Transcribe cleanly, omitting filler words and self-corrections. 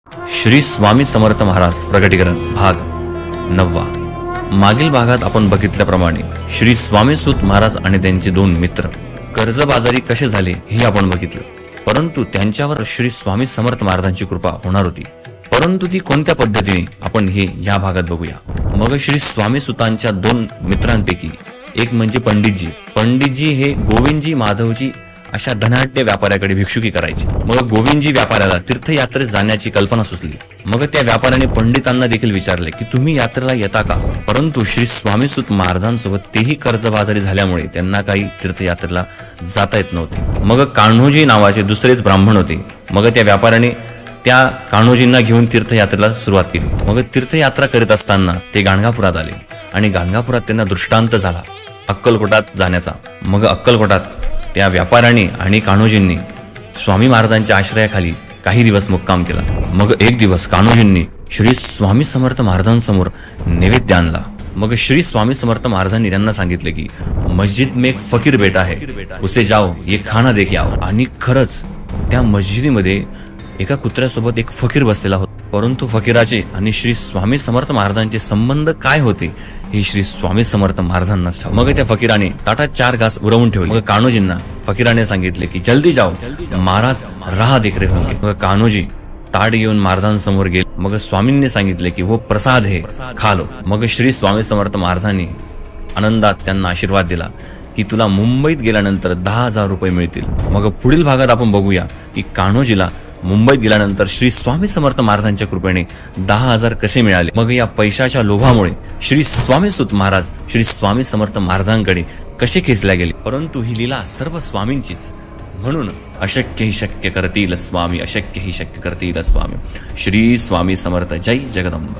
श्री स्वामी समर्थ महाराज प्रकटीकरण भाग 9. मागील भागात आपण बघितल्याप्रमाणे श्री स्वामी सूत महाराज आणि त्यांचे 2 मित्र कर्जबाजारी कसे झाले हे आपण बघितलं, परंतु त्यांच्यावर श्री स्वामी समर्थ महाराजांची कृपा होणार होती, परंतु ती कोणत्या पद्धतीने आपण हे या भागात बघूया. मग श्री स्वामी सुतांच्या 2 मित्रांपैकी एक म्हणजे पंडितजी हे गोविंदजी माधवजी अशा धनाढ्य व्यापाऱ्याकडे भिक्षुकी करायची. मग गोविंदजी व्यापाऱ्याला तीर्थयात्रेत जाण्याची कल्पना सुचली. मग त्या व्यापाऱ्याने पंडितांना देखील विचारले की तुम्ही यात्रेला येता का, परंतु श्री स्वामी सूत महाराजांसोबत तेही कर्जबाजारी झाल्यामुळे त्यांना काही तीर्थयात्रेला जाता येत नव्हते. मग कान्होजी नावाचे दुसरेच ब्राह्मण होते. मग त्या व्यापाऱ्याने त्या कान्होजींना घेऊन तीर्थयात्रेला सुरुवात केली. मग तीर्थयात्रा करीत असताना ते गाणगापुरात आले आणि गाणगापुरात त्यांना दृष्टांत झाला अक्कलकोटात जाण्याचा. मग अक्कलकोटात त्या व्यापाऱ्याने आणि कान्होजींनी स्वामी महाराजांच्या आश्रयाखाली काही दिवस मुक्काम केला. मग एक दिवस कान्होजींनी श्री स्वामी समर्थ महाराजांसमोर नैवेद्य आणला. मग श्री स्वामी समर्थ महाराजांनी त्यांना सांगितले की मस्जिद में एक फकीर बेटा है, उसे जाओ ये खाना दे के आओ. आणि खरंच त्या मस्जिदीमध्ये एका कुत्र्यासोबत एक फकीर बसलेला होता, परंतु फकीराचे आणि श्री स्वामी समर्थ महाराजांचे संबंध काय होते हे श्री स्वामी समर्थ महाराजांनाच ठाऊक. मग त्या फकीराने ताटात 4 घास उरवून ठेवले. मग कान्होजींना फकीराने सांगितले की जल्दी जाओ, महाराज राह देख रहे होंगे. मग कान्होजी ताट घेऊन महाराजांसमोर गेले. मग स्वामींनी सांगितले की वो प्रसाद है, खा लो. मग श्री स्वामी समर्थ महाराजांनी आनंदात त्यांना आशीर्वाद दिला की तुला मुंबईत गेल्यानंतर 10,000 रुपये मिळतील. मग पुढील भागात आपण बघूया की कान्होजीला मुंबईत गेल्यानंतर श्री स्वामी समर्थ महाराजांच्या कृपेने 10,000 कसे मिळाले. मग या पैशाच्या लोभामुळे श्री स्वामी सूत महाराज श्री स्वामी समर्थ महाराजांकडे कसे खेचल्या गेले, परंतु ही लीला सर्व स्वामींचीच, म्हणून अशक्य ही शक्य करतील स्वामी, अशक्य ही शक्य करतील स्वामी. श्री स्वामी समर्थ. जय जगदंब.